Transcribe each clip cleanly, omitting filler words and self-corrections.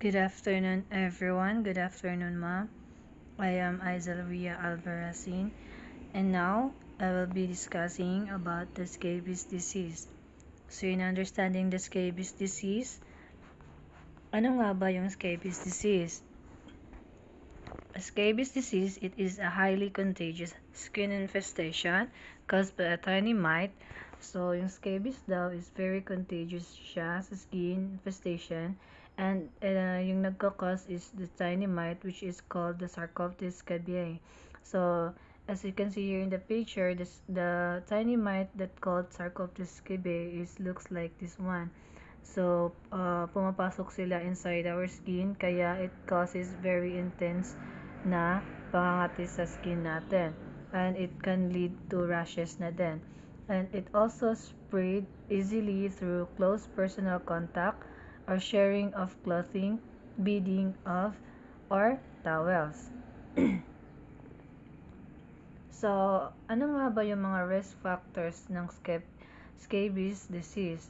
Good afternoon, everyone. Good afternoon, ma'am. I am Aizelria Alvarezin, and now I will be discussing about the scabies disease. So, in understanding the scabies disease, ano nga ba yung scabies disease? Scabies disease, it is a highly contagious skin infestation caused by a tiny mite. So, yung scabies daw is very contagious siya sa skin infestation. And yung nagkakause is the tiny mite, which is called the Sarcoptes scabiei. So, as you can see here in the picture, the tiny mite that called Sarcoptes scabiei looks like this one. So, pumapasok sila inside our skin, kaya it causes very intense na pangangati sa skin natin. And it can lead to rashes na din. And it also spread easily through close personal contact or sharing of clothing, beading of, or towels. So, ano nga ba yung mga risk factors ng scabies disease?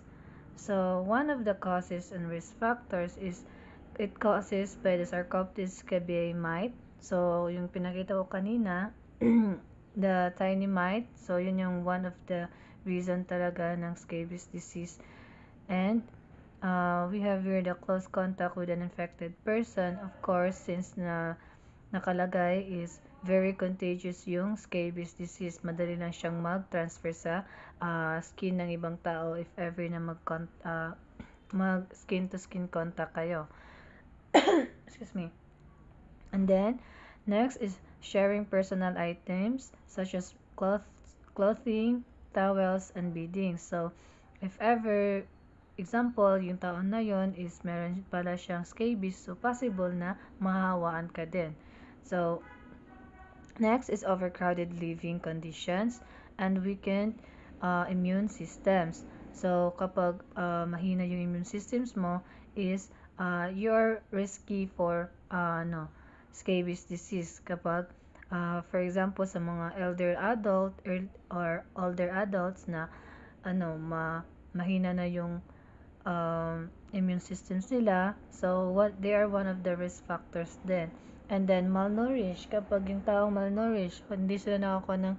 So, one of the causes and risk factors is it causes by the Sarcoptes scabiei mite. So, yung pinakita ko kanina, the tiny mite. So, yun yung one of the reason talaga ng scabies disease. And we have here the close contact with an infected person. Of course, since nakalagay is very contagious yung scabies disease. Madali lang siyang mag-transfer sa skin ng ibang tao if ever na mag skin to skin contact kayo. Excuse me. And then, next is sharing personal items such as clothing, towels, and beading. So, if ever, example, yung taon na yon is meron pala siyang scabies, so possible na mahahawaan ka din. So, next is overcrowded living conditions and weakened immune systems. So, kapag mahina yung immune systems mo, is you're risky for scabies disease. Kapag, for example, sa mga elder adult or older adults na mahina na yung immune systems nila. So, they are one of the risk factors din. And then, malnourished. Kapag yung taong malnourished, hindi sila nakakuha ng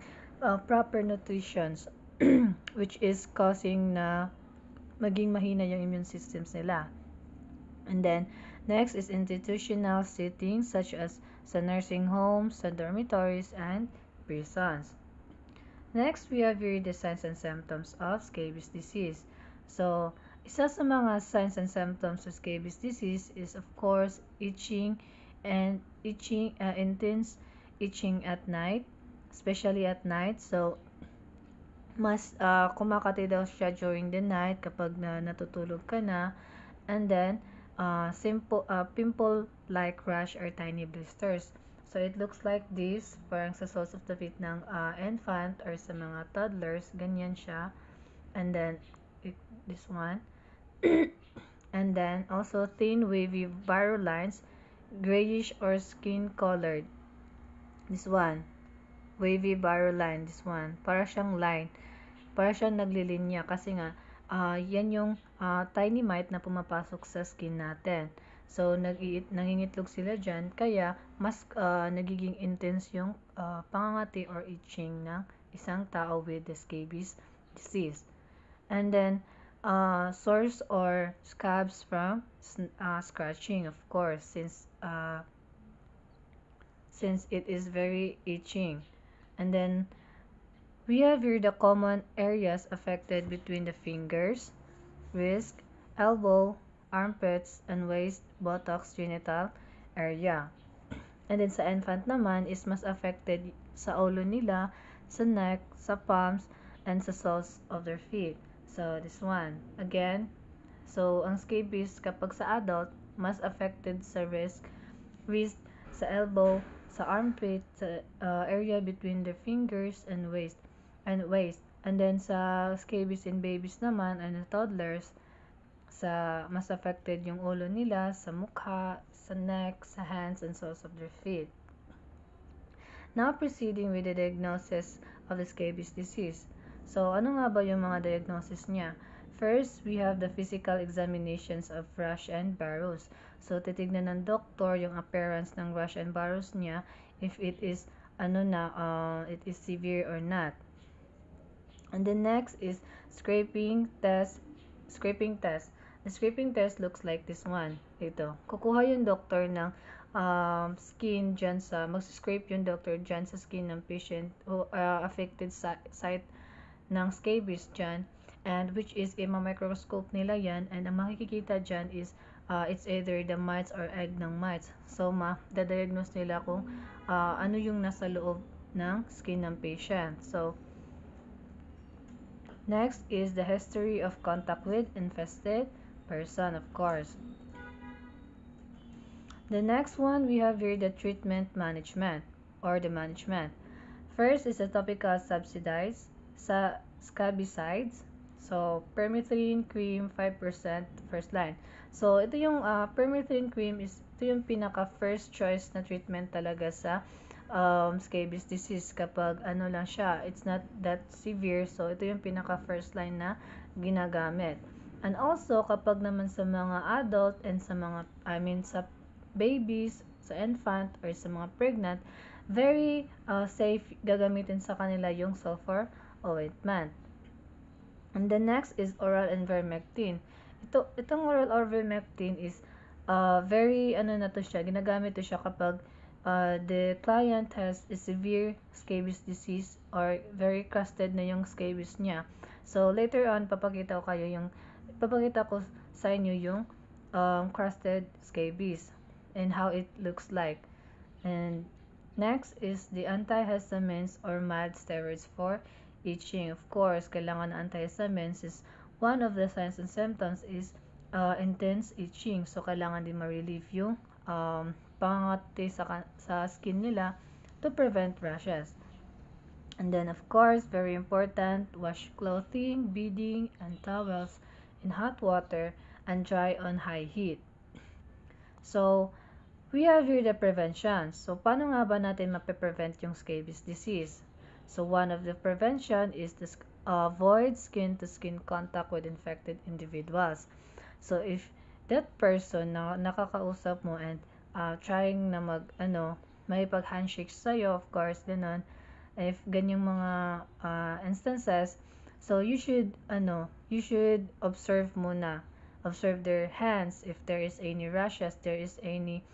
proper nutrition, which is causing na maging mahina yung immune systems nila. And then, next is institutional settings such as sa nursing homes, sa dormitories, and prisons. Next, we have here the signs and symptoms of scabies disease. So, isa sa mga signs and symptoms of scabies disease is of course itching, intense itching at night, especially at night. So, mas kumakati daw siya during the night kapag natutulog ka na. And then, pimple-like rash or tiny blisters. So, it looks like this, parang sa soles of the feet ng infant or sa mga toddlers, ganyan siya. And then, this one. And then, also thin, wavy viral lines, grayish or skin-colored. This one. Wavy viral line, this one. Para siyang line. Para siyang naglilinya kasi nga, yan yung tiny mite na pumapasok sa skin natin. So, nangingitlog sila dyan, kaya mas nagiging intense yung pangangati or itching ng isang tao with the scabies disease. And then, sores or scabs from scratching, of course, since it is very itching. And then, we have here the common areas affected between the fingers, wrist, elbow, armpits, and waist, buttocks, genital area. And then sa infant naman is mas affected sa ulo nila, sa neck, sa palms, and sa soles of their feet. So, this one. Again, so ang scabies kapag sa adult, mas affected sa wrist, sa elbow, sa armpit, sa area between the fingers and waist. And then sa scabies in babies naman and toddlers, mas affected yung ulo nila, sa mukha, sa neck, sa hands, and soles of their feet. Now proceeding with the diagnosis of the scabies disease. So, ano nga ba yung mga diagnosis niya? first, we have the physical examinations of rash and barrows. So, titignan ng doktor yung appearance ng rash and barrows niya if it is it is severe or not. And the next is scraping test. Scraping test. The scraping test looks like this one. Ito. Kukuha yung doctor ng skin dyan sa, mag-scrape yung doctor dyan sa skin ng patient who affected site ng scabies dyan, and which is i-microscope nila yan, and ang makikita dyan is it's either the mites or egg ng mites. So, ma-diagnose nila kung ano yung nasa loob ng skin ng patient. So, next is the history of contact with infested person, of course. The next one, we have here the treatment management or the management. First is the topical subsidized sa scabicides. So, permethrin cream 5% first line. So, ito yung permethrin cream is ito yung pinaka first choice na treatment talaga sa scabies disease kapag ano lang siya, it's not that severe. So, ito yung pinaka first line na ginagamit. And also, kapag naman sa mga adult and sa mga, sa babies, sa infant, or sa mga pregnant, very safe gagamitin sa kanila yung sulfur ointment. And the next is oral ivermectin. Itong oral ivermectin is very, ginagamit to siya kapag the client has a severe scabies disease or very crusted na yung scabies niya. So, later on, papakita ko sa inyo yung crusted scabies and how it looks like. And next is the antihistamines or mild steroids for itching. Of course, kailangan ng antihistamines is one of the signs and symptoms is intense itching. So, kailangan din ma-relieve yung pangangati sa skin nila to prevent rashes. And then, of course, very important, wash clothing, bedding, and towels in hot water and dry on high heat. So, we have here the prevention. So, paano nga ba natin mape-prevent yung scabies disease? So, one of the prevention is to avoid skin-to-skin contact with infected individuals. So, if that person na nakakausap mo and trying na makipag-handshake sa'yo, of course, ganun, if ganyang mga instances, so you should observe muna. Observe their hands if there is any rashes, there is any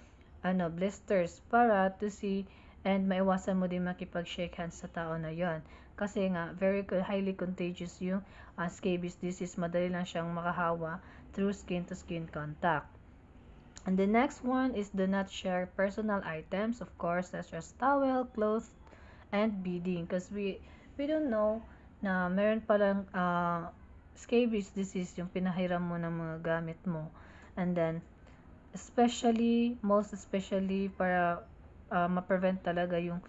blisters, para to see and maiwasan mo din makipag-shake hands sa tao na yon. Kasi nga, very highly contagious yung scabies disease. Madali lang siyang makahawa through skin-to-skin contact. And the next one is do not share personal items, of course, such as towel, clothes, and bedding. Because we don't know na meron palang scabies disease yung pinahiram mo ng mga gamit mo. And then, most especially para ma-prevent talaga yung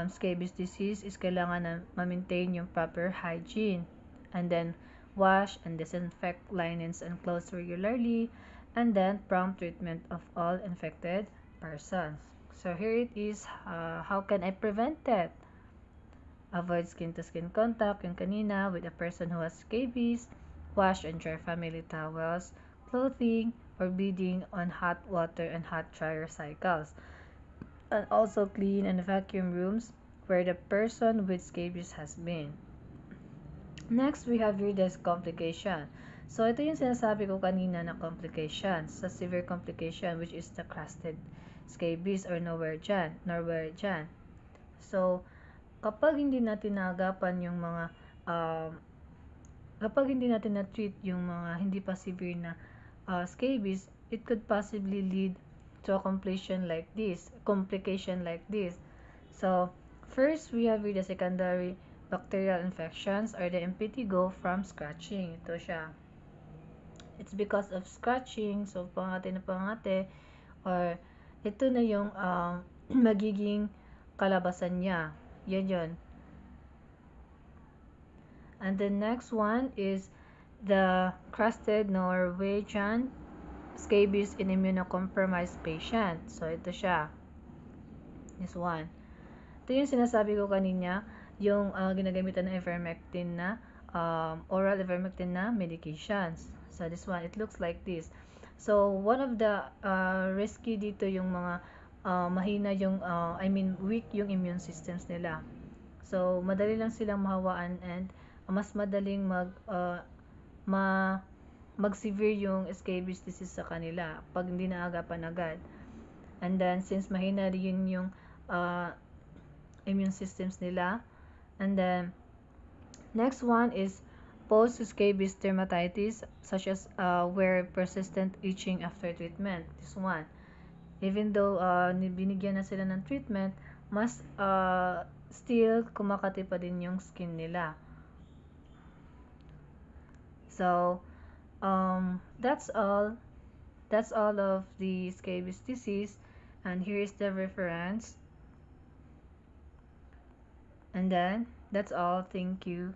scabies disease is kailangan na ma-maintain yung proper hygiene. And then, wash and disinfect linens and clothes regularly. And then, prompt treatment of all infected persons. So, here it is. How can I prevent that? Avoid skin-to-skin contact, yung kanina, with a person who has scabies. Wash and dry family towels, clothing, or bedding on hot water and hot dryer cycles. And also clean and vacuum rooms where the person with scabies has been. Next, we have here this complication. So, ito yung sinasabi ko kanina na complication. Sa severe complication, which is the crusted scabies or nowhere dyan. So, kapag hindi natin naagapan yung mga kapag hindi natin na-treat yung mga hindi pa severe na scabies, it could possibly lead to a complication like this. So, first, we have here the secondary bacterial infections or the impetigo from scratching. Ito siya. It's because of scratching, so pangate, or ito na yung magiging kalabasan niya. Yan yun. And the next one is the crusted Norwegian scabies in immunocompromised patient. So, ito siya. This one. Ito yung sinasabi ko kanina, yung ginagamitan ng ivermectin na oral ivermectin na medications. So this one, it looks like this. So one of the risky dito yung mga mahina yung weak yung immune systems nila. So madali lang silang mahawaan and mas madaling mag-severe yung scabies disease sa kanila pag hindi naagapan agad. And then since mahina rin yung immune systems nila. And then next one is post-scabies dermatitis, such as where persistent itching after treatment. This one, even though binigyan na sila ng treatment, mas still kumakati pa din yung skin nila. So that's all of the scabies disease, and here is the reference. And then that's all. Thank you.